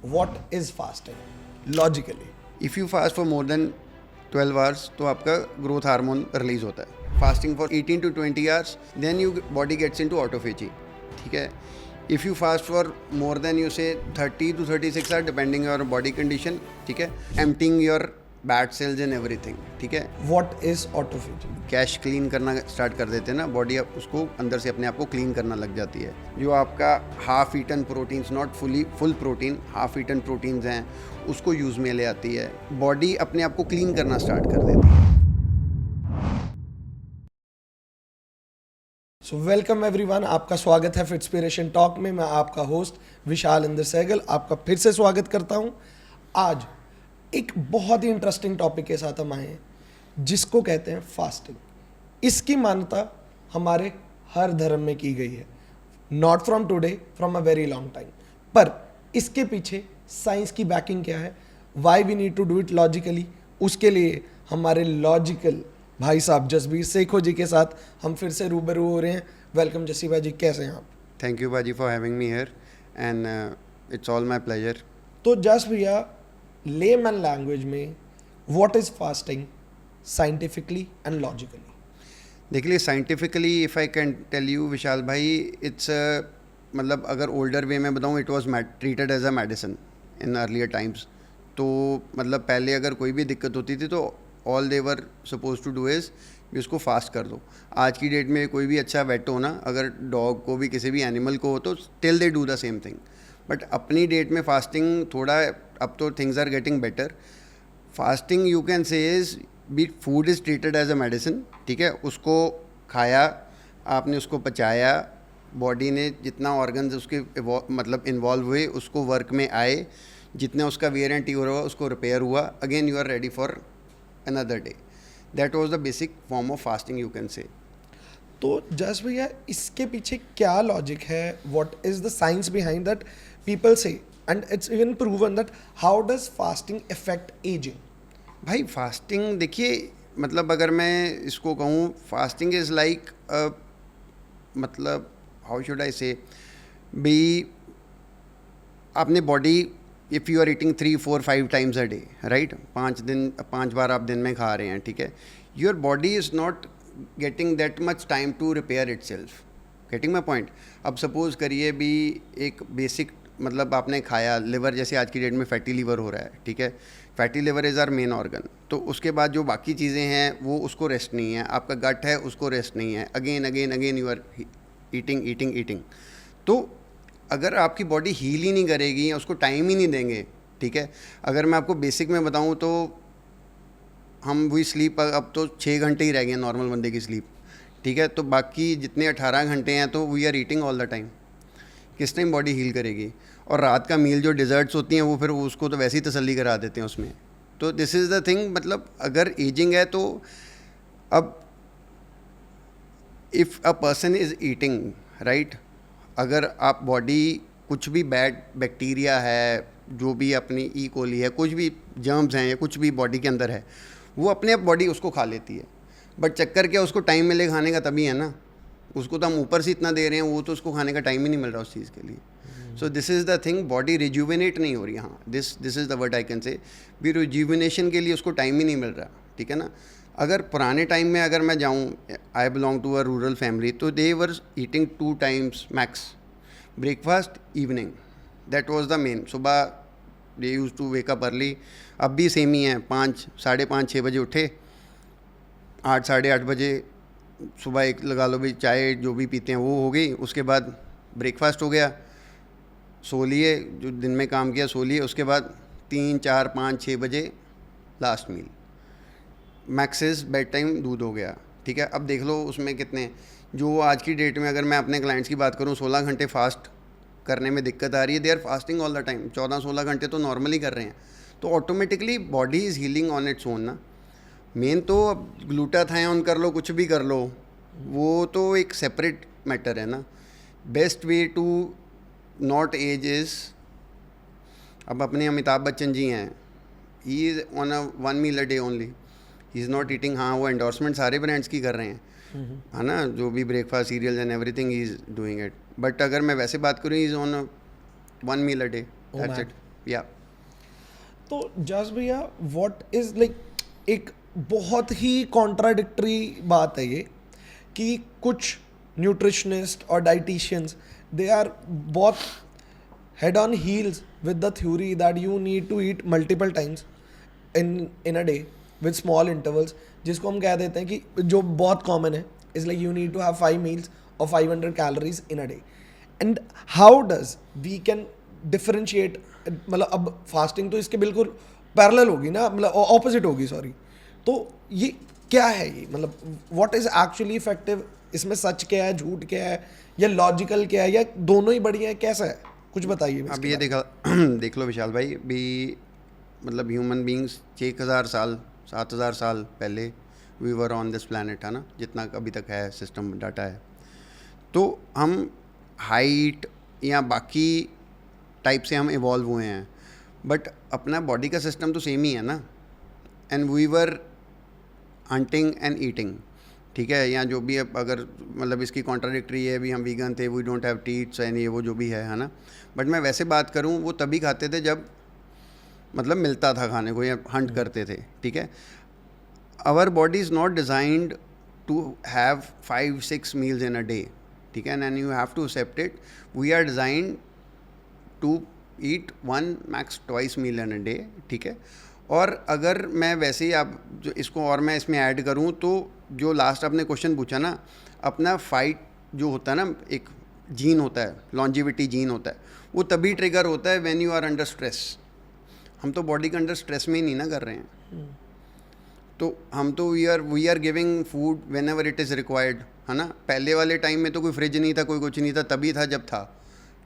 what is fasting logically? If you fast for more than 12 hours तो आपका growth hormone release होता है. Fasting for 18 to 20 hours then you body gets into autophagy. ठीक है. If you fast for more than you say 30 to 36 hour depending your body condition. ठीक है. Emptying your bad cells and everything. ठीक है. What is autophagy? Cache clean करना start कर देते हैं ना, बॉडी उसको अंदर से अपने आप को क्लीन करना लग जाती है. जो आपका half eaten proteins, not full protein, half eaten proteins हैं, उसको यूज़ में ले आती है. बॉडी अपने आप को क्लीन करना स्टार्ट कर देती है. सो वेलकम एवरीवन, आपका स्वागत है फिटस्पिरेशन टॉक में. मैं आपका होस्ट विशाल इंद्र सहगल आपका फिर से स्वागत करता हूं. आज एक बहुत ही इंटरेस्टिंग टॉपिक के साथ हम आए हैं जिसको कहते हैं फास्टिंग. इसकी मान्यता हमारे हर धर्म में की गई है, not from today, from a very long time. पर इसके पीछे साइंस की बैकिंग क्या है, why we need to do it logically, उसके लिए हमारे लॉजिकल भाई साहब जसबीर सेखो जी के साथ हम फिर से रूबरू हो रहे हैं. वेलकम जसी भाई जी, कैसे हैं आप? थैंक यू बाजी for having me here and it's all my pleasure. तो जस भैया, लेमैन लैंग्वेज में what is fasting scientifically and logically? देखिए scientifically if I can tell you Vishal भाई, इट्स मतलब अगर ओल्डर वे में बताऊँ, it was treated as a medicine in earlier times. तो मतलब पहले अगर कोई भी दिक्कत होती थी तो all they were supposed to do is भी उसको फास्ट कर दो. आज की डेट में कोई भी अच्छा वेट हो ना, अगर डॉग को भी किसी भी एनिमल को हो तो still they do the same thing. But अपनी डेट में फास्टिंग थोड़ा, अब तो things are getting better. Fasting you can say is be food is treated as a medicine. ठीक है. उसको खाया आपने, उसको पचाया, बॉडी ने जितना ऑर्गन्स उसके मतलब इन्वॉल्व हुए उसको वर्क में आए, जितना उसका वेयर एंड टीयर हुआ उसको रिपेयर हुआ, again you are ready for another day. That was the basic form of fasting you can say. तो जस भैया, इसके पीछे क्या लॉजिक है? What is the science behind that people say, and it's even proven that how does fasting affect ageing? भाई fasting देखिए, मतलब अगर मैं इसको कहूँ, फास्टिंग इज़ लाइक मतलब हाउ शुड आई से भी, आपने body, if you are eating 3, 4, 5 times a day, right, 5 बार आप दिन में खा रहे हैं. ठीक है. Your body is not getting that much time to repair itself. Getting my point. अब सपोज़ करिए भी एक बेसिक, मतलब आपने खाया, लिवर जैसे आज की डेट में फैटी लीवर हो रहा है. ठीक है. Fatty liver is our main organ. तो उसके बाद जो बाकी चीज़ें हैं वो उसको रेस्ट नहीं है. आपका गट है उसको रेस्ट नहीं है. Again again again you are eating eating eating. तो अगर आपकी बॉडी हील ही नहीं करेगी या उसको टाइम ही नहीं देंगे. ठीक है. अगर मैं आपको बेसिक में बताऊं तो हम वही स्लीप, अब तो 6 घंटे ही रह गए नॉर्मल बंदे की स्लीप. ठीक है. तो बाकी जितने 18 घंटे हैं तो we are eating all the time. किस टाइम बॉडी हील करेगी? और रात का मील जो डिज़र्ट्स होती हैं वो फिर उसको तो वैसे ही तसल्ली करा देते हैं उसमें. तो दिस इज़ द थिंग. मतलब अगर एजिंग है तो अब if a person is eating right, अगर आप बॉडी कुछ भी बैड बैक्टीरिया है, जो भी अपनी ई कोली है, कुछ भी जर्म्स हैं या कुछ भी बॉडी के अंदर है, वो अपने आप बॉडी उसको खा लेती है. बट चक्कर क्या, उसको टाइम मिले खाने का तभी है ना. उसको तो हम ऊपर से इतना दे रहे हैं, वो तो उसको खाने का टाइम ही नहीं मिल रहा उस चीज़ के लिए. So this is the thing. Body rejuvenate नहीं हो रही. हाँ, this is the word I can say भी, रिज्यूविनेशन के लिए उसको टाइम ही नहीं मिल रहा. ठीक है ना. अगर पुराने टाइम में अगर मैं जाऊँ, I belong to a rural family, तो they were eating 2 times max, breakfast evening. That was the main. सुबह they use to wake up early. अब भी सेम ही है. 5, 5:30, 6 बजे उठे, 8, 8:30 बजे सुबह एक लगा लो भी, चाय जो भी पीते हैं वो हो गई. उसके बाद ब्रेकफास्ट हो गया, सो लिए, जो दिन में काम किया सो लिए. उसके बाद 3, 4, 5, 6 बजे last meal. Max is bed time दूध हो गया. ठीक है. अब देख लो उसमें कितने, जो आज की डेट में अगर मैं अपने क्लाइंट्स की बात करूं, 16 घंटे फास्ट करने में दिक्कत आ रही है. They are fasting all the time. 14-16 घंटे तो नॉर्मली कर रहे हैं. तो automatically body is healing on its own ना. मेन तो अब ग्लूटाथायोन कर लो, कुछ भी कर लो, वो तो एक सेपरेट मैटर है ना. Best way to not age is, अब अपने अमिताभ बच्चन जी हैं, he is on a 1 meal a day only. He is not eating. हाँ, वो एंडोर्समेंट सारे ब्रांड्स की कर रहे हैं, है ना, जो भी breakfast cereals and everything he is doing it. But अगर मैं वैसे बात करूँ, is on 1 meal a day. That's it. या तो जस भैया व्हाट इज लाइक, एक बहुत ही कॉन्ट्राडिक्टरी बात है ये कि कुछ न्यूट्रिशनिस्ट और डाइटिशियंस दे आर बहुत head on heels with the theory that you need to eat multiple times in a day with small intervals, जिसको हम कह देते हैं कि जो बहुत कॉमन है is like you need to have 5 meals और 500 calories in a day. And how does we can differentiate, मतलब अब फास्टिंग तो इसके बिल्कुल पैरेलल होगी ना, मतलब ऑपोजिट होगी, सॉरी. तो ये क्या है, ये मतलब व्हाट इज एक्चुअली इफेक्टिव, इसमें सच क्या है, झूठ क्या है, या लॉजिकल क्या है, या दोनों ही बढ़िया है, कैसा है, कुछ बताइए. अब ये देख लो विशाल भाई भी, मतलब ह्यूमन बींग्स 6,000 साल 7,000 साल पहले we were on this planet, है ना, जितना अभी तक है सिस्टम डाटा है. तो हम हाइट या बाकी टाइप से हम इवॉल्व हुए हैं, बट अपना बॉडी का सिस्टम तो सेम ही है ना. And we were hunting and eating, ठीक है, या जो भी अगर मतलब इसकी कॉन्ट्राडिक्टरी है भी, हम वीगन थे, we don't have teeths and ये वो जो भी है ना. बट मैं वैसे बात करूं, वो तभी खाते थे जब मतलब मिलता था खाने को, या हंट करते थे, ठीक है. Our body is not designed to have 5-6 meals in a day, ठीक है, and you have to accept it. We are designed to eat 1 max 2 meal in a day, ठीक है. और अगर मैं वैसे ही आप जो इसको और मैं इसमें ऐड करूं, तो जो लास्ट आपने क्वेश्चन पूछा ना, अपना फाइट जो होता है ना, एक जीन होता है, लॉन्जिविटी जीन होता है, वो तभी ट्रिगर होता है when you are under stress. हम तो बॉडी के अंडर स्ट्रेस में ही नहीं ना कर रहे हैं. तो हम तो we are giving food whenever it is required, है ना. पहले वाले टाइम में तो कोई फ्रिज नहीं था, कोई कुछ नहीं था, तभी था जब था,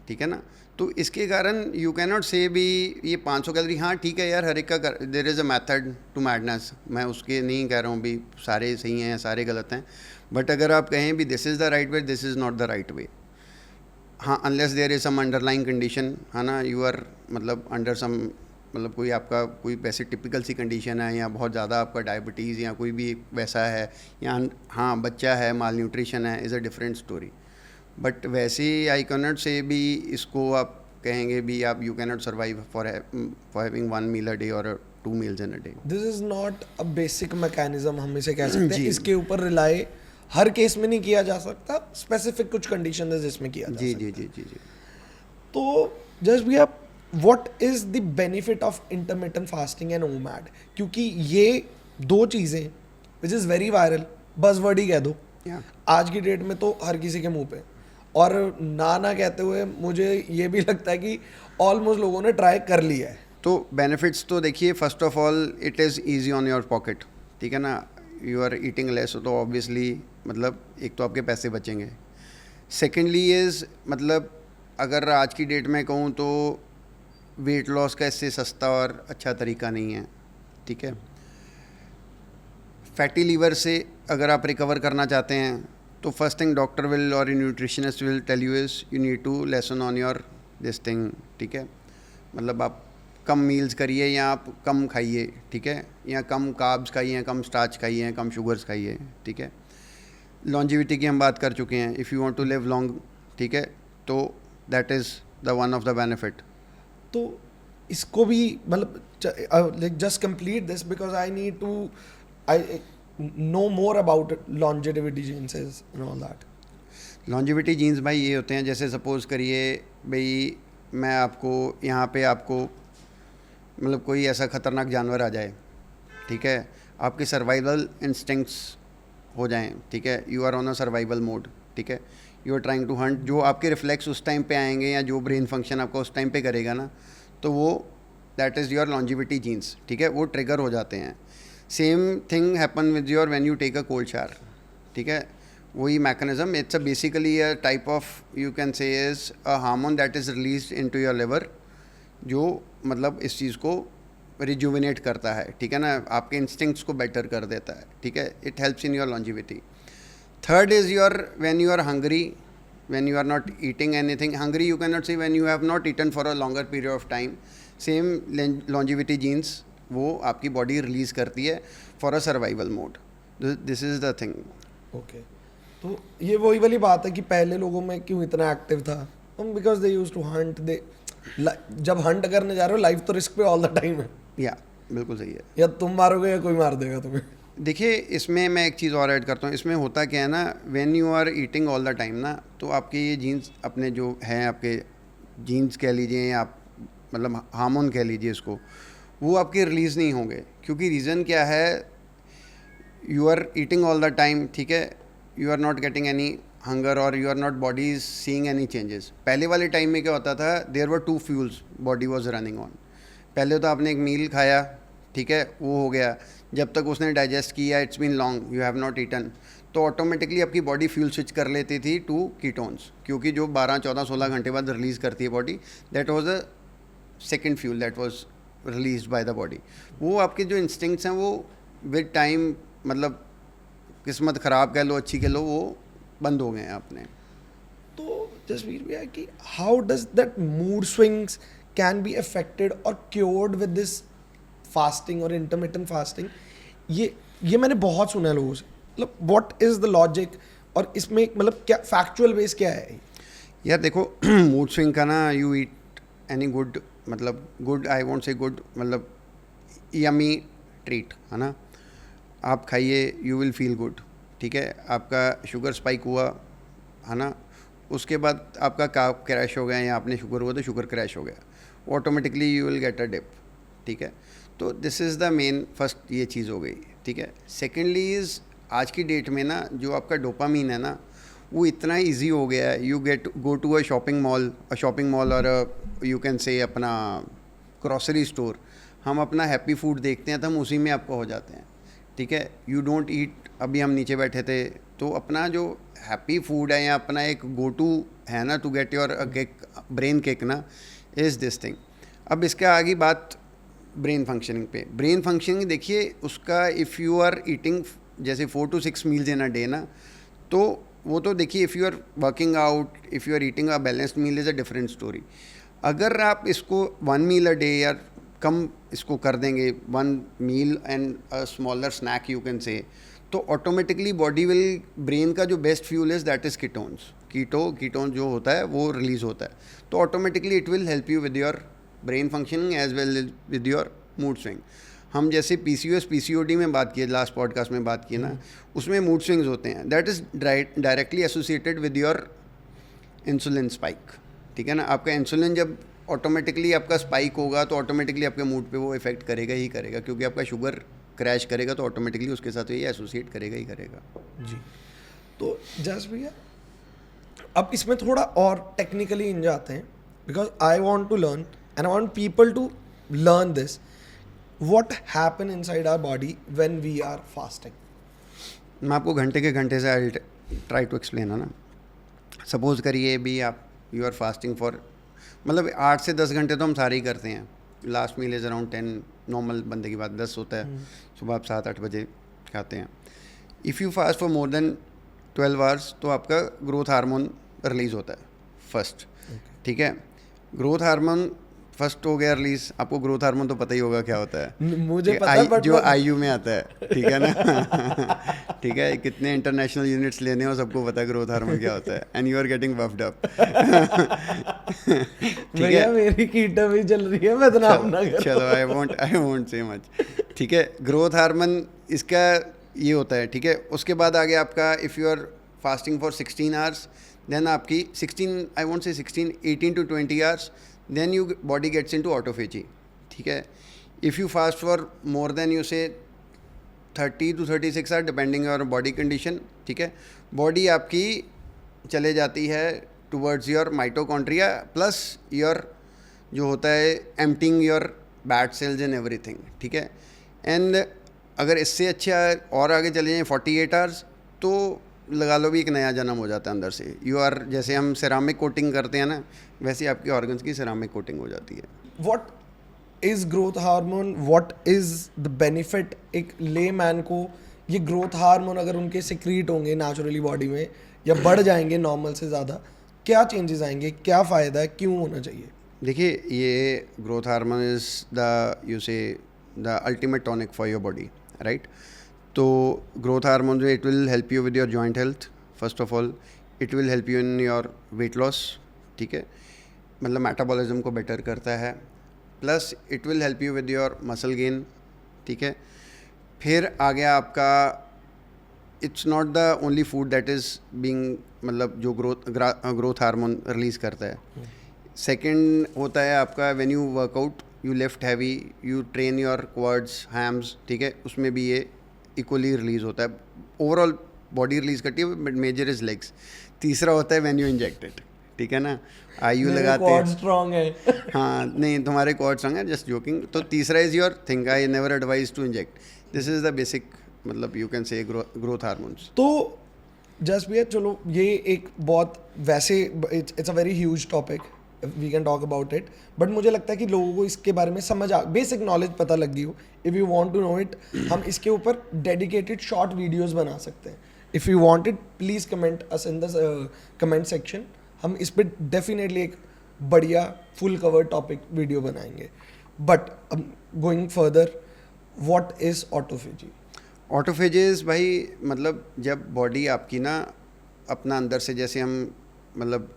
ठीक है ना. तो इसके कारण यू कैन नॉट से भी ये 500 कैलोरी, हाँ ठीक है यार, हर एक का there is a method to madness. मैं उसके नहीं कह रहा हूँ भी सारे सही हैं सारे गलत हैं, बट अगर आप कहें भी this is the right way, this is not the right way. हाँ, unless there is some underlying condition, है ना, यू आर मतलब अंडर सम, मतलब कोई आपका कोई वैसे टिपिकल सी कंडीशन है, या बहुत ज़्यादा आपका डायबिटीज़ या कोई भी वैसा है, या हाँ बच्चा है, माल न्यूट्रिशन है, is a different story. But वैसे आई कैन नॉट से भी इसको आप कहेंगे भी आप you can not survive for having 1 meal a day और 2 meals in a day. This is not a basic mechanism, हम इसे कह सकते हैं. जी. इसके ऊपर रिलाई हर केस में नहीं किया जा सकता, स्पेसिफिक कुछ कंडीशन है जिसमें किया जा जी सकता जी है. जी जी जी तो जस्ट भैया, what is the benefit of intermittent fasting and OMAD, क्योंकि ये दो चीज़ें which is very viral, buzzword ही कह दो या आज की डेट में तो हर किसी के मुंह पे, और ना कहते हुए मुझे ये भी लगता है कि ऑलमोस्ट लोगों ने ट्राई कर लिया है. तो बेनिफिट्स तो देखिए, first of all it is easy on your pocket, ठीक है ना. यू आर ईटिंग लेस, तो ऑब्वियसली मतलब एक तो आपके पैसे बचेंगे. सेकेंडली इज़ मतलब अगर आज की डेट में कहूँ तो वेट लॉस का इससे सस्ता और अच्छा तरीका नहीं है, ठीक है. फैटी लीवर से अगर आप रिकवर करना चाहते हैं, तो फर्स्ट थिंग डॉक्टर विल और nutritionist will tell you is you need to lessen on your this thing, ठीक है. मतलब आप कम मील्स करिए, या आप कम खाइए, ठीक है, या कम कार्ब्स खाइए, कम स्टार्च खाइए, कम शुगर्स खाइए, ठीक है. लॉन्जिविटी की हम बात कर चुके हैं, if you want to live long, ठीक है, तो that is the one of the benefit. तो इसको भी मतलब just complete this because I need to I know more about longevity genes and all that. Longevity genes भाई ये होते हैं, जैसे सपोज़ करिए भाई मैं आपको यहाँ पे आपको मतलब कोई ऐसा ख़तरनाक जानवर आ जाए, ठीक है, आपके सर्वाइवल इंस्टिंक्ट्स हो जाएं, ठीक है, you are on a survival mode, ठीक है, you are trying to hunt, जो आपके रिफ्लेक्स उस टाइम पे आएंगे या जो ब्रेन फंक्शन आपका उस टाइम पे करेगा ना, तो वो that is your longevity genes, ठीक है, वो ट्रिगर हो जाते हैं. Same thing happen with your when you take a cold shower, ठीक है, वही mechanism. It's a basically a type of you can say is a hormone that is release into your liver, जो मतलब इस चीज़ को रिजुविनेट करता है, ठीक है ना, आपके इंस्टिंक्ट्स को बेटर कर देता है, ठीक है. It helps in your longevity. Third is your when you are hungry, when you are not eating anything hungry, you cannot say when you have not eaten for a longer period of time. Same longevity genes वो आपकी body release करती है for a survival mode. This is the thing. Okay, तो ये वही वाली बात है कि पहले लोगों में क्यों इतना एक्टिव था, because they use to hunt, they जब हंट करने जा रहे हो लाइफ तो रिस्क पे ऑल द टाइम है, या बिल्कुल सही है। या तुम मारोगे या कोई मार देगा तुम्हें। देखिए इसमें मैं एक चीज़ और ऐड करता हूँ, इसमें होता क्या है ना, when you are eating all the time ना, तो आपके ये जीन्स अपने जो हैं, आपके जीन्स कह लीजिए या आप मतलब हार्मोन कह लीजिए इसको, वो आपके रिलीज़ नहीं होंगे। क्योंकि रीज़न क्या है, you are eating all the time, ठीक है, you are not getting any hunger और you are not body is seeing any changes. पहले वाले टाइम में क्या होता था, there were 2 fuels body was running on. पहले तो आपने एक मील खाया, ठीक है, वो हो गया, जब तक उसने डाइजेस्ट किया, it's been long, you have not eaten, तो ऑटोमेटिकली आपकी बॉडी फ्यूल स्विच कर लेती थी टू कीटोन्स, क्योंकि जो 12, 14, 16 घंटे बाद रिलीज़ करती है body, that was a second fuel that was release by the body. वो आपके जो इंस्टिंक्ट्स हैं वो विद टाइम, मतलब किस्मत ख़राब कह लो, अच्छी कह लो, वो बंद हो गए हैं अपने। तो जसवीर भैया कि how does that mood swings can be affected और क्योर्ड विद दिस फास्टिंग और इंटरमिटेंट फास्टिंग? ये मैंने बहुत सुना है लोगों से, मतलब व्हाट इज द लॉजिक, और इसमें मतलब क्या फैक्चुअल बेस क्या है? यार देखो मूड स्विंग का ना, यू ईट एनी गुड, मतलब गुड, आई वोंट से गुड, मतलब यमी ट्रीट है ना, आप खाइए, यू विल फील गुड, ठीक है। आपका शुगर स्पाइक हुआ है ना, उसके बाद आपका कार्ब क्रैश हो गया, या आपने शुगर हुआ तो शुगर क्रैश हो गया, automatically you will get a dip, ठीक है। तो this is the main first ये चीज़ हो गई, ठीक है। सेकेंडली इज़ आज की डेट में ना जो आपका डोपामीन है ना, वो इतना इजी हो गया है, you go to a shopping mall और यू कैन से अपना ग्रॉसरी स्टोर, हम अपना हैप्पी फूड देखते हैं तो हम उसी में आपको हो जाते हैं, ठीक है। यू डोंट ईट, अभी हम नीचे बैठे थे तो अपना जो हैप्पी फूड है या अपना एक गो टू है ना to get your cake, brain cake ना, इज़ दिस थिंग। अब इसके आगे बात ब्रेन फंक्शनिंग पे। ब्रेन फंक्शनिंग देखिए उसका, इफ़ यू आर ईटिंग जैसे 4 to 6 meals in a day ना, तो वो तो देखिए if you are working out, if you are eating a balanced meal is a different story. अगर आप इसको 1 मील अ डे या कम इसको कर देंगे, 1 meal and a smaller snack you can say, तो ऑटोमेटिकली बॉडी विल, ब्रेन का जो best fuel is that is ketones, ketone जो होता है वो रिलीज़ होता है, तो automatically it will help you with your brain functioning as well with your mood swing. हम जैसे PCOS PCOD में बात किए, लास्ट पॉडकास्ट में बात की ना, उसमें मूड स्विंग्स होते हैं, that is directly associated with your insulin spike, ठीक है ना। आपका इंसुलिन जब ऑटोमेटिकली आपका स्पाइक होगा तो ऑटोमेटिकली आपके मूड पे वो इफेक्ट करेगा ही करेगा, क्योंकि आपका शुगर क्रैश करेगा तो ऑटोमेटिकली उसके साथ ये एसोसिएट करेगा ही करेगा। जी, तो जस भैया अब इसमें थोड़ा और टेक्निकली इन जाते हैं, because I want to learn and I want people to learn this, what happen inside our body when we are fasting? मैं आपको घंटे के घंटे से आई ट्राई टू एक्सप्लेन है ना। सपोज करिए भी आप यू आर फास्टिंग फॉर, मतलब 8 से 10 घंटे तो हम सारे ही करते हैं, last meal is around 10, normal बंदे की बात 10 होता है, सुबह आप 7-8 बजे खाते हैं। If you fast for more than 12 hours तो आपका ग्रोथ हार्मोन रिलीज़ होता है फर्स्ट, ठीक है। ग्रोथ हार्मोन फर्स्ट हो गया रिलीज, आपको ग्रोथ हार्मोन तो पता ही होगा क्या होता है, मुझे पता है, बट जो आयु में आता है, ठीक है ना ठीक है, कितने इंटरनेशनल यूनिट्स लेने हो सबको पता है ग्रोथ हार्मोन क्या होता है, and you are getting buffed up ठीक है, मेरी कीटो भी चल रही है, बदनाम ना करो। चलो आई वोंट से मच, ठीक है। ग्रोथ हार्मोन इसका ये होता है, ठीक है। उसके बाद आगे आपका if you are fasting for 16 hours, then आपकी 16, I won't say 16, 18 to 20 hours, then you body gets into autophagy, ठीक है। if you fast for more than you say 30 to 36 hours depending on your body condition, ठीक है, body आपकी चले जाती है towards your mitochondria plus your जो होता है emptying your bad cells and everything, ठीक है। एंड अगर इससे अच्छा और आगे चले जाएँ 48 आवर्स, तो लगा लो भी एक नया जन्म हो जाता है अंदर से। यू आर, जैसे हम सेरामिक कोटिंग करते हैं ना, वैसे आपके ऑर्गन्स की सेरामिक कोटिंग हो जाती है। What is growth hormone, what is the benefit एक ले मैन को? ये ग्रोथ हार्मोन अगर उनके सिक्रीट होंगे नेचुरली बॉडी में या बढ़ जाएंगे नॉर्मल से ज़्यादा, क्या चेंजेस आएंगे, क्या फ़ायदा है, क्यों होना चाहिए? देखिए ये growth hormone is the you say the ultimate tonic for your body, right. तो ग्रोथ हार्मोन जो it will help you with your joint health, first of all it will help you in your weight loss, ठीक है। मतलब metabolism को better करता है, plus it will help you with your muscle gain, ठीक है। फिर आ गया आपका, it's not the only food that is being, मतलब जो ग्रोथ हार्मोन रिलीज़ करता है। सेकंड होता है आपका when you work out, you lift heavy, you train your quads, hams, ठीक है, उसमें भी ये इक्वली रिलीज़ होता है। ओवरऑल बॉडी रिलीज़ करती है, बट मेजर इज़ लेग्स। तीसरा होता है व्हेन यू इंजेक्ट इट, ठीक है ना, आईयू लगाते क्वाड हैं। स्ट्रांग है। हाँ नहीं, तुम्हारे क्वाड स्ट्रांग है, जस्ट जोकिंग। तो तीसरा is your thing, I never advise to inject. This is the basic, मतलब you can say growth hormones. तो जस्ट भैया चलो, ये एक बहुत वैसे it's a very huge topic, we can talk about it, but मुझे लगता है कि लोगों को इसके बारे में बेसिक नॉलेज पता लग गई हो। If you want to know it, हम इसके ऊपर डेडिकेटेड शॉर्ट वीडियोस बना सकते हैं। If you want it, please comment us in the comment section. हम इस पर डेफिनेटली एक बढ़िया फुल कवर टॉपिक वीडियो बनाएंगे। But going further, what is autophagy? Autophages भाई, मतलब जब बॉडी आपकी ना अपना अंदर से, जैसे हम मतलब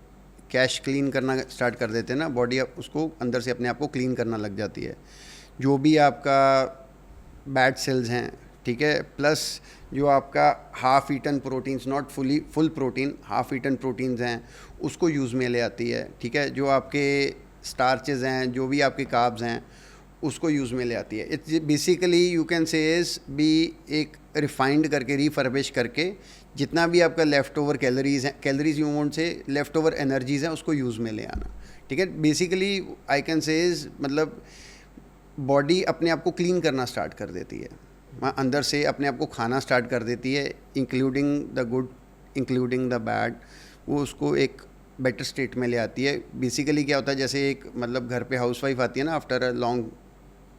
कैश क्लीन करना स्टार्ट कर देते हैं ना, बॉडी उसको अंदर से अपने आप को क्लीन करना लग जाती है। जो भी आपका बैड सेल्स हैं, ठीक है, प्लस जो आपका half eaten proteins, not full protein, half eaten proteins हैं, उसको यूज़ में ले आती है, ठीक है। जो आपके स्टार्चेज़ हैं, जो भी आपके कार्ब्स हैं, उसको यूज़ में ले आती है। It's basically you can say is भी एक रिफाइंड करके, रिफर्बिश करके, जितना भी आपका लेफ़्ट ओवर कैलोरीज़ हैं, calories you want say left over energies हैं, उसको यूज़ में ले आना, ठीक है। Basically I can say is, मतलब बॉडी अपने आप को क्लीन करना स्टार्ट कर देती है, अंदर से अपने आप को खाना स्टार्ट कर देती है, including the good, including the bad. वो उसको एक बेटर स्टेट में ले आती है। बेसिकली क्या होता है, जैसे एक मतलब घर पे हाउसवाइफ आती है ना, आफ्टर अ लॉन्ग,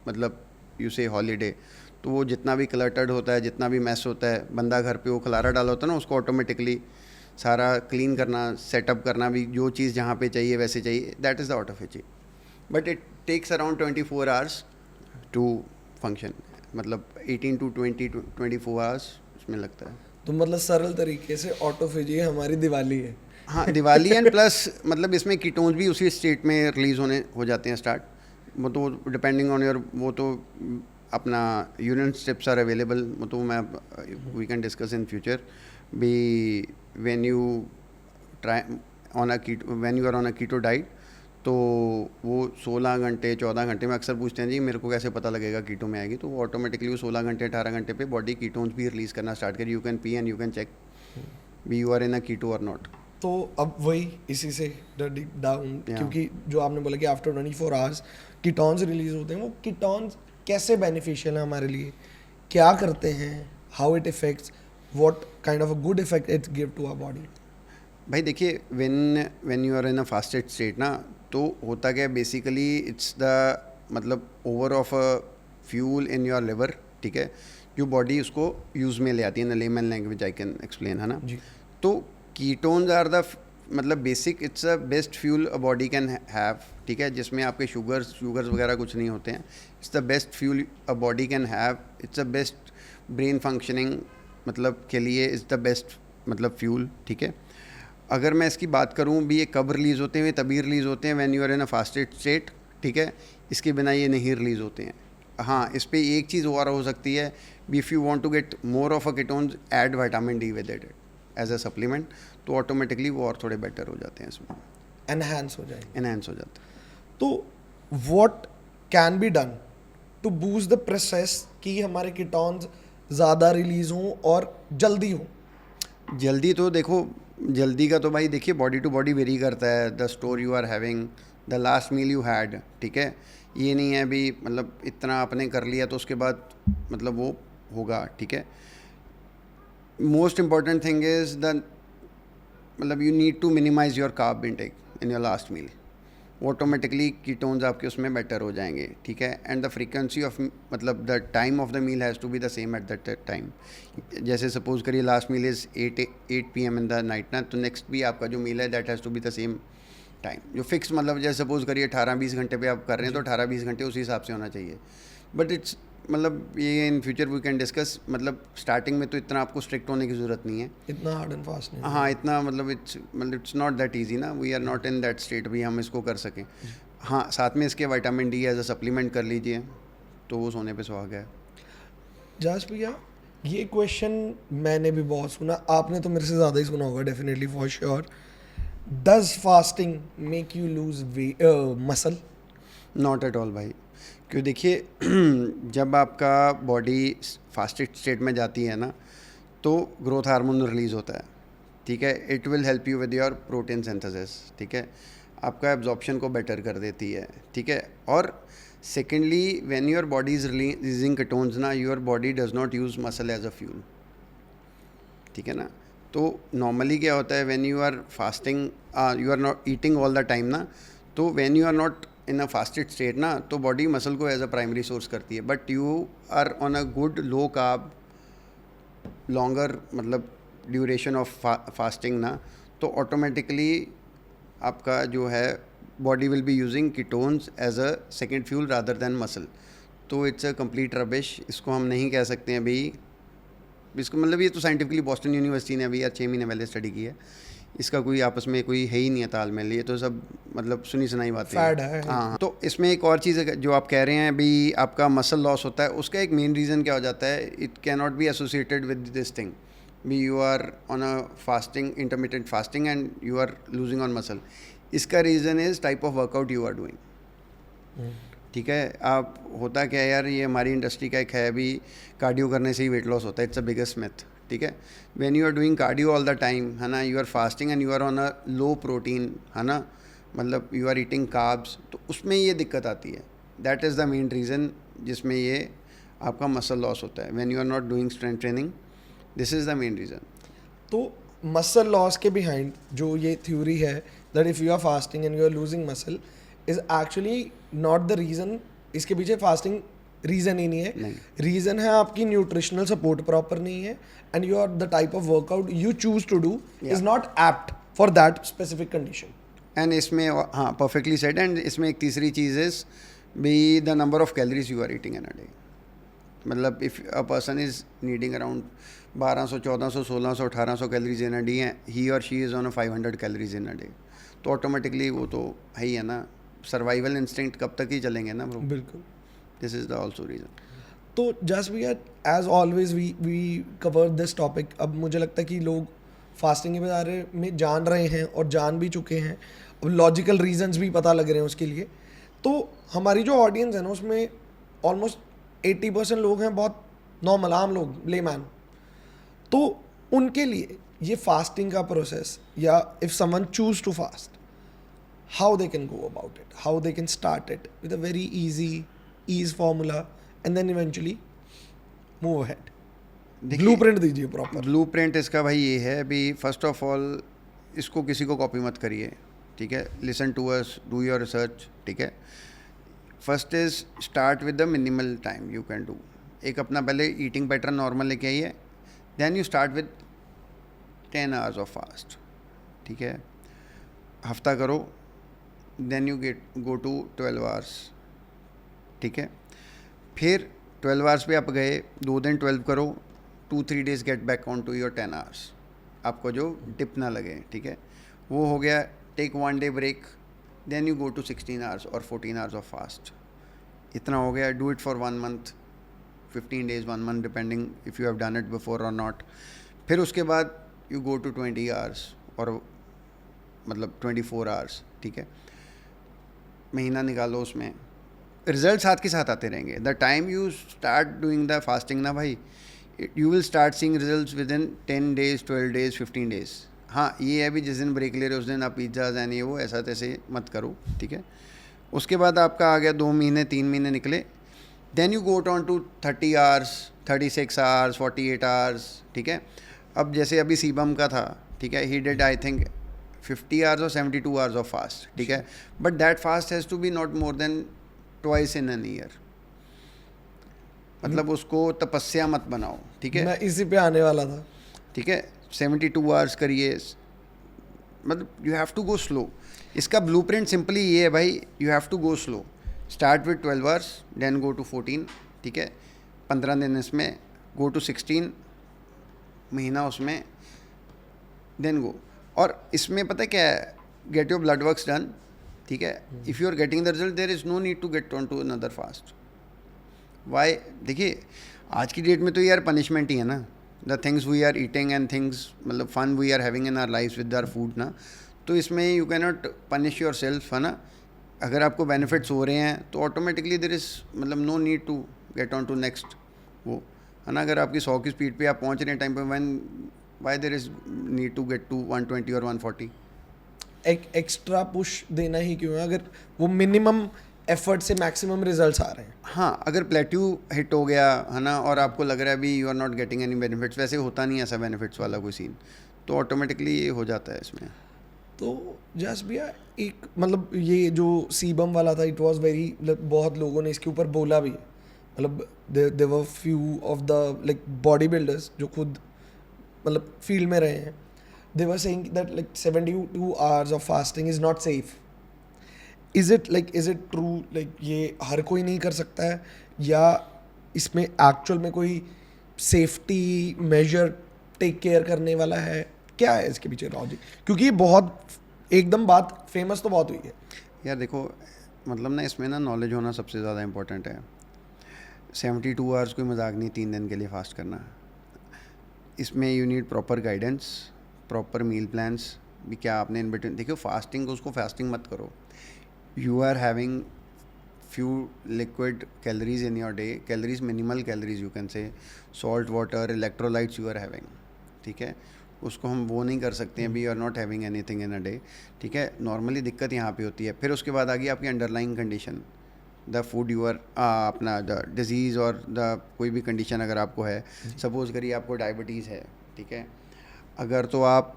मतलब यू से हॉलीडे, तो वो जितना भी क्लटर्ड होता है, जितना भी मैस होता है, बंदा घर पे वो खलारा डाला होता है ना, उसको ऑटोमेटिकली सारा क्लीन करना, सेटअप करना, भी जो चीज़ जहाँ पे चाहिए वैसे चाहिए, that is the autophagy. But it takes around 24 hours to function, मतलब 18 to 24 आवर्स उसमें लगता है। तो मतलब सरल तरीके से ऑटोफेजी हमारी दिवाली है। हाँ दिवाली, एंड प्लस मतलब इसमें कीटोन्स भी उसी स्टेट में रिलीज़ होने हो जाते हैं स्टार्ट। वो तो डिपेंडिंग ऑन योर, वो तो अपना यूरिन स्टेप्स आर अवेलेबल, वो तो मैं we can discuss in future भी। When you try on a keto, when you are on a keto diet, तो वो 16 घंटे 14 घंटे में, अक्सर पूछते हैं जी मेरे को कैसे पता लगेगा कीटो में आएगी, तो वो ऑटोमेटिकली वो 16 घंटे 18 घंटे पे बॉडी कीटोन्स भी रिलीज़ करना स्टार्ट करेगी। You can pee and you can check be you are in a keto और नॉट। तो अब वही इसी से डाउन, क्योंकि जो आपने बोला कि आफ्टर 24 आवर्स कीटोन्स रिलीज होते हैं, वो कीटोन्स कैसे बेनिफिशियल है हमारे लिए, क्या करते हैं, how it effects, what kind of a good effect it give to our body? भाई देखिए, when you are in a fasted state ना, तो होता क्या, बेसिकली इट्स द मतलब over of a fuel in your liver, ठीक है, जो बॉडी उसको यूज़ में ले आती है। In layman language I can explain, है ना जी। तो कीटोन्स आर द मतलब basic, it's a best fuel a body can have, ठीक है, जिसमें आपके शुगर्स वगैरह कुछ नहीं होते हैं। It's the best fuel a body can have, it's the best brain functioning मतलब के लिए इज़ द बेस्ट मतलब फ्यूल, ठीक है। अगर मैं इसकी बात करूं भी, ये कब रिलीज़ होते हैं, तभी रिलीज़ होते हैं when you are in a fasted state, ठीक है, इसके बिना ये नहीं रिलीज़ होते हैं। हाँ, इस पे एक चीज़ और हो सकती है, भी if you want to get more of a ketones, add vitamin D with it as a supplement, तो ऑटोमेटिकली वो और थोड़े बेटर हो जाते हैं, इसमें एनहांस हो जाएंगे। एनहांस हो जाता है। तो what can be done to boost the process कि हमारे कीटोन्स ज़्यादा रिलीज हों और जल्दी हों? जल्दी तो देखो, जल्दी का तो भाई देखिए बॉडी टू बॉडी वेरी करता है, the store you are having, the last meal you had, ठीक है। ये नहीं है भी मतलब इतना आपने कर लिया तो उसके बाद मतलब वो होगा, ठीक है। Most important thing is the मतलब you need to minimize your carb intake in your last meal, automatically ketones आपके उसमें बेटर हो जाएंगे, ठीक है। एंड द फ्रीक्वेंसी ऑफ मतलब the time of the meal has to be the same at that time. जैसे suppose करिए last meal is 8 PM in the night ना, तो नेक्स्ट भी आपका जो मील है that has to be the same time, जो फिक्स मतलब जैसे सपोज करिए 18-20 घंटे पे आप कर रहे हैं, तो 18-20 घंटे उसी हिसाब से होना चाहिए। बट इट्स मतलब ये in future we can discuss, मतलब स्टार्टिंग में तो इतना आपको स्ट्रिक्ट होने की ज़रूरत नहीं है। इतना हार्ड एंड फास्ट नहीं। हाँ, इतना मतलब इट्स नॉट दैट इजी ना, we are not in that state भी हम इसको कर सकें। हाँ, साथ में इसके vitamin D as a supplement कर लीजिए तो वो सोने पे सुहागा है। जस भैया, ये क्वेश्चन मैंने भी बहुत सुना, आपने तो मेरे से ज़्यादा ही सुना होगा definitely for sure. Does fasting make you lose muscle? Not at all भाई, क्यों देखिए जब आपका बॉडी फास्टेड स्टेट में जाती है ना तो ग्रोथ हार्मोन रिलीज़ होता है, ठीक है। It will help you with your protein synthesis, ठीक है, आपका एब्जॉर्प्शन को बेटर कर देती है, ठीक है। और secondly when your body is releasing ketones ना, your body does not use muscle as a fuel, ठीक है ना। तो नॉर्मली क्या होता है, when you are fasting you are not eating all the time ना, तो when you are not in a fasted state ना, तो बॉडी मसल को एज अ प्राइमरी सोर्स करती है। But you are on a good low carb longer मतलब duration of fasting ना, तो ऑटोमेटिकली आपका जो है body will be using ketones as a second fuel rather than muscle. तो इट्स अ कंप्लीट रबिश, इसको हम नहीं कह सकते हैं अभी इसको, मतलब ये तो साइंटिफिकली बॉस्टन यूनिवर्सिटी ने अभी या 6 महीने पहले स्टडी की है, इसका कोई आपस में कोई है ही नहीं है तालमेल, ये तो सब मतलब सुनी सुनाई बातें फैड है। हाँ। तो इसमें एक और चीज़ है जो आप कह रहे हैं अभी, आपका मसल लॉस होता है, उसका एक मेन रीज़न क्या हो जाता है, it can not be associated with this thing be you are on a fasting intermediate fasting and you are losing on muscle. इसका reason is type of workout you are doing, ठीक है। आप होता क्या है यार, ये हमारी इंडस्ट्री का एक है अभी, कार्डियो करने से ही वेट लॉस होता है, इट्स अ बिगेस्ट मिथ, ठीक है। When you are doing cardio all the time है ना, you are fasting and you are on a low protein है ना, मतलब यू आर ईटिंग कार्ब्स, तो उसमें ये दिक्कत आती है। That is the main reason जिसमें ये आपका मसल लॉस होता है, when you are not doing strength training, this is the main reason. तो मसल लॉस के बिहाइंड जो ये थ्योरी है that if you are fasting and you are losing muscle is actually not the reason, इसके पीछे fasting reason ही नहीं है। Reason है आपकी न्यूट्रिशनल सपोर्ट प्रॉपर नहीं है and you are the type of workout you choose to do is not apt for that specific condition. And इसमें हाँ परफेक्टली सेड, एंड इसमें एक तीसरी चीज़ is be the number of calories you are eating in a day. मतलब if a person is needing around 1200, 1400, 1600, 1800 calories in a day, he और she is on a 500 calories in a day, तो ऑटोमेटिकली वो तो है ही है ना, survival instinct कब तक ही चलेंगे ना ब्रो। बिल्कुल, this is the also reason. तो जस्ट भैया as always we cover this topic. अब मुझे लगता है कि लोग फास्टिंग के बारे में जान रहे हैं और जान भी चुके हैं, अब लॉजिकल रीजंस भी पता लग रहे हैं उसके लिए। तो हमारी जो ऑडियंस है ना उसमें ऑलमोस्ट 80% लोग हैं बहुत नॉर्मल आम लोग, लेमैन। तो उनके लिए ये फास्टिंग का प्रोसेस, या if someone choose to fast, how they can go about it, how they can start it with a very ease formula and then eventually move ahead. Blueprint दीजिए proper. Blueprint इसका भाई ये है अभी, first of all इसको किसी को copy मत करिए, ठीक है। Listen to us, do your research, ठीक है। First is start with the minimal time you can do. एक अपना पहले ईटिंग पैटर्न नॉर्मल लेके आइए, then you start with 10 hours of fast, ठीक है। हफ्ता करो, then you go to 12 hours, ठीक है। फिर 12 आवर्स पे आप गए, 2 दिन 12 करो, 2-3 days get back on to your 10 hours, आपको जो डिप ना लगे, ठीक है। वो हो गया, take 1 day break, then you go to 16 hours और 14 आवर्स ऑफ फास्ट। इतना हो गया, do it for 1 month, 15 days, 1 month, depending if you have done it before और नॉट। फिर उसके बाद यू गो टू 20 आवर्स और मतलब 24 आवर्स, ठीक है। महीना निकालो, उसमें रिजल्ट साथ के साथ आते रहेंगे। The time you start doing the fasting ना भाई, you will start seeing results with in 10 days, 12 days, 15 days. हाँ, ये है भी जिस दिन ब्रेक ले रहे हो उस दिन आप पिज्ज़ा एंड ये वो ऐसा तैसे मत करो, ठीक है। उसके बाद आपका आ गया 2 महीने, 3 महीने निकले, then you go on to 30 hours, 36 hours, 48 hours, ठीक है। अब जैसे अभी सीबम का था, ठीक है, ही डिड आई थिंक 50 आवर्स और 72 आवर्स ऑफ फास्ट, ठीक है। But that fast has to be not more than twice in an year, मतलब उसको तपस्या मत बनाओ, ठीक है। मैं इसी पे आने वाला था, ठीक है। 72 आवर्स करिए, मतलब you have to go slow. इसका ब्लूप्रिंट सिंपली ये है भाई, you have to go slow, start with 12 hours, then go to 14, ठीक है। 15 दिन इसमें, गो टू 16 महीना उसमें, देन गो। और इसमें पता है क्या है, get your blood works done, ठीक है। If you are getting the result there is no need to get on to another fast. Why, देखिए आज की डेट में तो यार पनिशमेंट ही है ना, the things we are eating and things, मतलब fun we are having in our life with our food ना, तो इसमें you can not punish yourself, है ना। अगर आपको बेनिफिट्स हो रहे हैं तो ऑटोमेटिकली देर इज़ मतलब no need to get on to next वो, है ना। अगर आपकी 100 की स्पीड पे आप पहुंच रहे हैं टाइम पे, when why there is need to get to 120 और 140। एक एक्स्ट्रा पुश देना ही क्यों है अगर वो मिनिमम एफर्ट से मैक्सिमम रिजल्ट्स आ रहे हैं? हाँ, अगर प्लेट्यू हिट हो गया है ना, और आपको लग रहा है अभी you are not getting any benefits, वैसे होता नहीं है ऐसा बेनिफिट्स वाला कोई सीन, तो ऑटोमेटिकली ये हो जाता है इसमें। तो जस भैया एक मतलब ये जो सीबम वाला था, इट वाज वेरी, बहुत लोगों ने इसके ऊपर बोला भी है, मतलब there were few of the like body builders जो खुद मतलब फील्ड में रहे हैं, they were saying that like 72 hours of fasting is not safe. Is it true, like ये हर कोई नहीं कर सकता है, या इसमें एक्चुअल में कोई सेफ्टी मेजर टेक केयर करने वाला है? क्या है इसके पीछे लॉजिक? क्योंकि ये बहुत एकदम बात फेमस तो बहुत हुई है यार। देखो मतलब ना, इसमें ना नॉलेज होना सबसे ज़्यादा इंपॉर्टेंट है। 72 आवर्स कोई मजाक नहीं, 3 दिन के लिए फास्ट करना। इसमें you need proper guidance, proper meal plans भी। क्या आपने इन बिटवीन, देखियो फास्टिंग को, उसको फास्टिंग मत करो। You are having few liquid calories in your day, calories minimal calories you can say, salt water, electrolytes you are having, ठीक है। उसको हम वो नहीं कर सकते हैं, we are not having anything in a day, ठीक है। नॉर्मली दिक्कत यहाँ पे होती है। फिर उसके बाद आ गई आपकी underlying condition, the food you are अपना द डिजीज़ और द कोई भी कंडीशन अगर आपको है, सपोज़ करिए आपको डायबिटीज़ है, ठीक है। अगर तो आप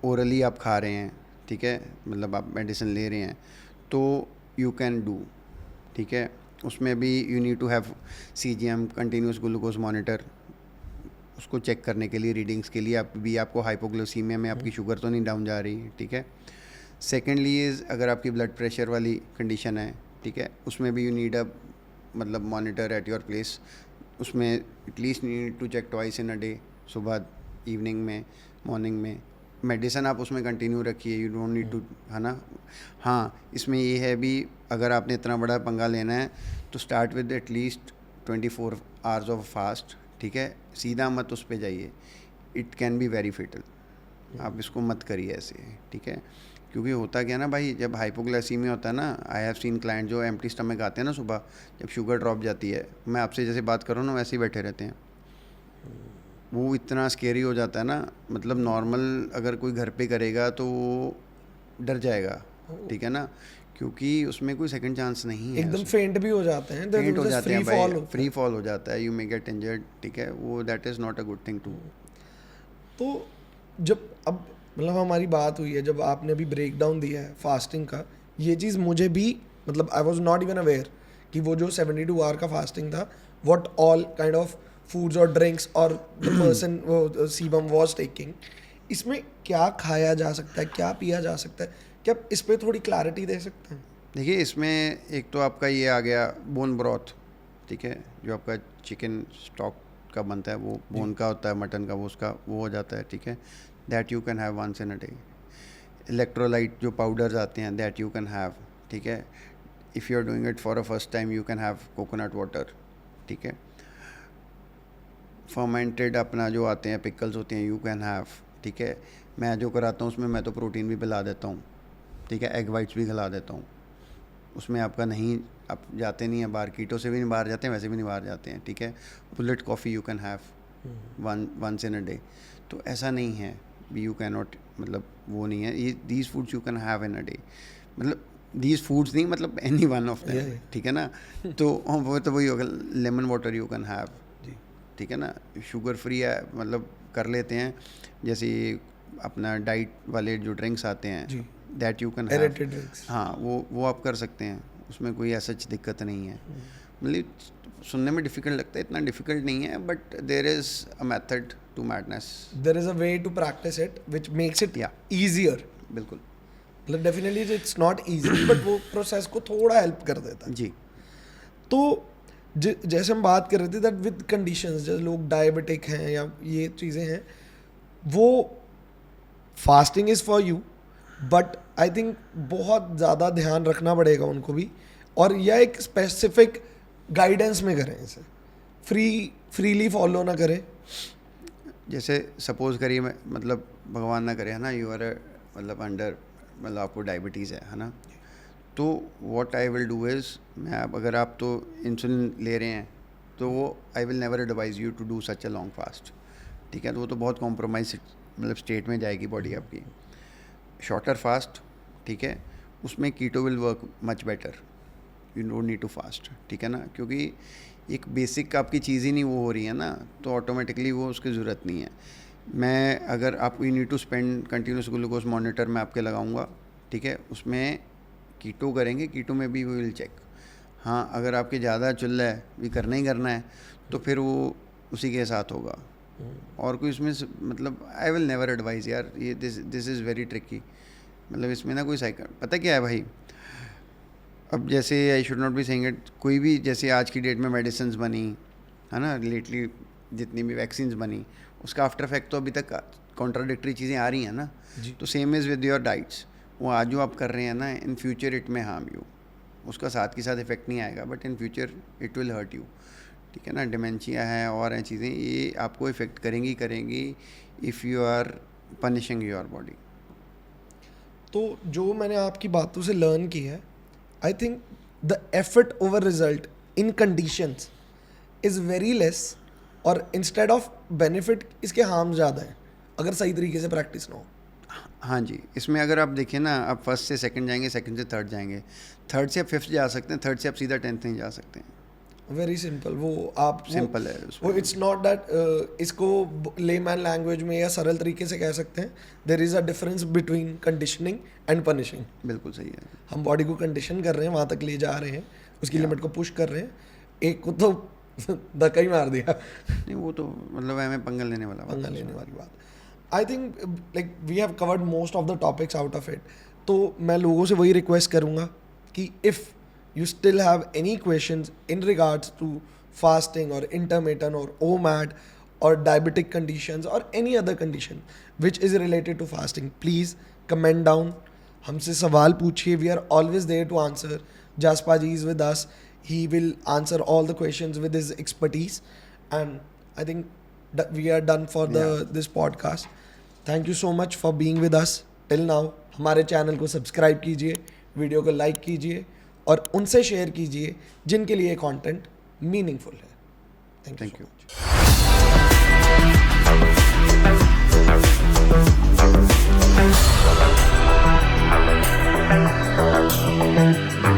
ओरली आप खा रहे हैं, ठीक है, मतलब आप मेडिसिन ले रहे हैं, तो यू कैन डू, ठीक है। उसमें भी you need to have CGM, continuous glucose monitor, उसको चेक करने के लिए, रीडिंग्स के लिए। आप भी आपको हाइपोग्लाइसीमिया में आपकी शुगर तो नहीं डाउन जा रही, ठीक है। सेकेंडली इज़ अगर आपकी ब्लड प्रेशर वाली कंडीशन है, ठीक है, उसमें भी यू नीड अ मतलब मॉनिटर एट योर प्लेस। उसमें at least need to check twice in a day, सुबह, इवनिंग में, मॉर्निंग में। मेडिसिन आप उसमें कंटिन्यू रखिए, यू डोंट नीड टू, है ना। हाँ, इसमें ये है भी, अगर आपने इतना बड़ा पंगा लेना है तो start with at least 24 hours of fast, ठीक है। सीधा मत उस पर जाइए, it can be very fatal. आप इसको मत करिए ऐसे, ठीक है। क्योंकि होता क्या ना भाई, जब हाइपोग्लाइसीमिया होता है ना, आई हैव सीन क्लाइंट जो एम्प्टी स्टमक आते हैं ना सुबह, जब शुगर ड्रॉप जाती है, मैं आपसे जैसे बात कर रहा हूँ ना वैसे ही बैठे रहते हैं। वो इतना स्केरी हो जाता है ना, मतलब नॉर्मल अगर कोई घर पे करेगा तो वो डर जाएगा, ठीक है ना, क्योंकि उसमें कोई सेकंड चांस नहीं है। एकदम फेंट भी हो जाते हैं, फेंट हो जाते हैं भाई, फ्री है। फॉल हो जाता है, यू मे गेट इंजर्ड, ठीक है। वो that is not a good thing to. तो जब अब मतलब हमारी बात हुई है, जब आपने अभी ब्रेक डाउन दिया है फास्टिंग का, ये चीज़ मुझे भी मतलब I was not even aware कि वो जो 72 आवर का फास्टिंग था, what all kind of foods और ड्रिंक्स और द पर्सन वो सीबम वॉज टेकिंग, इसमें क्या खाया जा सकता है, क्या पिया जा सकता है, क्या इस पर थोड़ी क्लैरिटी दे सकते हैं? देखिए इसमें एक तो आपका ये आ गया बोन ब्रॉथ, ठीक है, जो आपका चिकन स्टॉक का बनता है, वो बोन का होता है, मटन का वो उसका वो हो जाता है, ठीक है। That you can have once in a day. Electrolyte जो पाउडर्स आते हैं, दैट यू कैन हैव, ठीक है। If you are doing it for a first time, you can have coconut water, ठीक है। फर्मेंटेड अपना जो आते हैं पिकल्स होते हैं, यू कैन हैव, ठीक है। मैं जो कराता हूँ उसमें मैं तो प्रोटीन भी पिला देता हूँ, ठीक है, एग वाइट्स भी खिला देता हूँ। उसमें आपका नहीं, आप जाते नहीं हैं बाहर, कीटो से भी नहीं बाहर जाते हैं, वैसे भी नहीं बाहर जाते हैं, ठीक है। Bullet coffee you can have once in a day. तो ऐसा नहीं है भी यू कैन नॉट, मतलब वो नहीं है, ये these foods you can have in a day, मतलब दीज फूड्स नहीं, मतलब एनी वन ऑफ देम, ठीक है ना। तो वो तो वही होगा, lemon water you can have, ठीक है ना। शुगर फ्री है, मतलब कर लेते हैं, जैसे अपना डाइट वाले जो ड्रिंक्स आते हैं, दैट यू कैन हैव, हाँ वो आप कर सकते हैं, उसमें कोई ऐसा दिक्कत नहीं है। मतलब सुनने में डिफ़िकल्ट लगता है, इतना डिफ़िकल्ट नहीं है, but there is a method to madness, there is a way to practice it which makes it easier. बिल्कुल, मतलब definitely it's not easy, but वो प्रोसेस को थोड़ा हेल्प कर देता है जी। तो जैसे हम बात कर रहे थे दैट विद कंडीशंस, जैसे लोग डायबिटिक हैं या ये चीज़ें हैं, वो fasting is for you, but I think बहुत ज़्यादा ध्यान रखना पड़ेगा उनको भी, और यह एक स्पेसिफिक गाइडेंस में करें इसे, फ्रीली फॉलो ना करें. जैसे सपोज करिए मैं मतलब भगवान ना करे है ना, यू आर मतलब अंडर मतलब आपको डायबिटीज़ है ना, तो what I will do is मैं अगर आप तो इंसुलिन ले रहे हैं तो वो I will never advise you to do such a long fast. ठीक है, तो वो तो बहुत कॉम्प्रोमाइज मतलब स्टेट में जाएगी बॉडी आपकी. शॉर्टर फास्ट, ठीक है, उसमें keto will work much better. You don't need to fast. ठीक है ना, क्योंकि एक बेसिक आपकी चीज़ ही नहीं वो हो रही है ना, तो ऑटोमेटिकली वो उसकी ज़रूरत नहीं है. मैं अगर आप you need to spend continuous glucose monitor मैं आपके लगाऊंगा. ठीक है, उसमें कीटो करेंगे, कीटो में भी वी विल चेक. हाँ, अगर आपके ज़्यादा चल रहा है, भी करना ही करना है, तो फिर वो उसी के साथ होगा. और कोई इसमें मतलब आई विल नेवर एडवाइज़ यार, ये दिस इज़ वेरी ट्रिकी. मतलब इसमें ना कोई साइकिल पता क्या है भाई, अब जैसे I should not be saying it, कोई भी जैसे आज की डेट में मेडिसिन बनी है ना, लेटली जितनी भी वैक्सीन्स बनी, उसका आफ्टर इफेक्ट तो अभी तक कॉन्ट्राडिक्टरी चीज़ें आ रही हैं ना. तो same is with your diets. वो आज जो आप कर रहे हैं ना, in future it may harm you. उसका साथ के साथ इफेक्ट नहीं आएगा, but in future it will hurt you. ठीक है ना, डिमेंशिया है और हैं चीज़ें, ये आपको इफ़ेक्ट करेंगी if you are punishing your body. तो जो मैंने आपकी बातों से लर्न की है, I think the effort over result in conditions is very less, और इंस्टेड ऑफ बेनिफिट इसके हार्म ज़्यादा हैं अगर सही तरीके से प्रैक्टिस ना हो. हाँ जी, इसमें अगर आप देखिए ना, आप फर्स्ट से सेकंड जाएंगे, सेकंड से थर्ड जाएंगे, थर्ड से आप फिफ्थ जा सकते हैं, थर्ड से आप सीधा 10th नहीं जा सकते हैं. Very simple. वो आप सिंपल है वो उसमें. इट्स नॉट दैट, इसको लेमैन लैंग्वेज में या सरल तरीके से कह सकते हैं, there is a difference between conditioning and punishing. बिल्कुल सही है. हम बॉडी को कंडीशन कर रहे हैं, वहाँ तक ले जा रहे हैं, उसकी लिमिट को पुश कर रहे हैं. एक को तो धक्का ही मार दिया, नहीं वो तो मतलब हमें पंगा लेने वाला बात पंगा है लेने उसमें. वाली बात. I think like we have covered most of the topics out of it. तो मैं लोगों से वही रिक्वेस्ट करूँगा कि if you still have any questions in regards to fasting or intermittent or OMAD or diabetic conditions or any other condition which is related to fasting, please comment down. हमसे सवाल पूछिए. We are always there to answer. Jaspa ji is with us. He will answer all the questions with his expertise. And I think that we are done for this podcast. Thank you so much for being with us till now. हमारे channel को subscribe कीजिए, video को like कीजिए और उनसे share कीजिए जिनके लिए कंटेंट मीनिंगफुल है. Thank you. Thank you.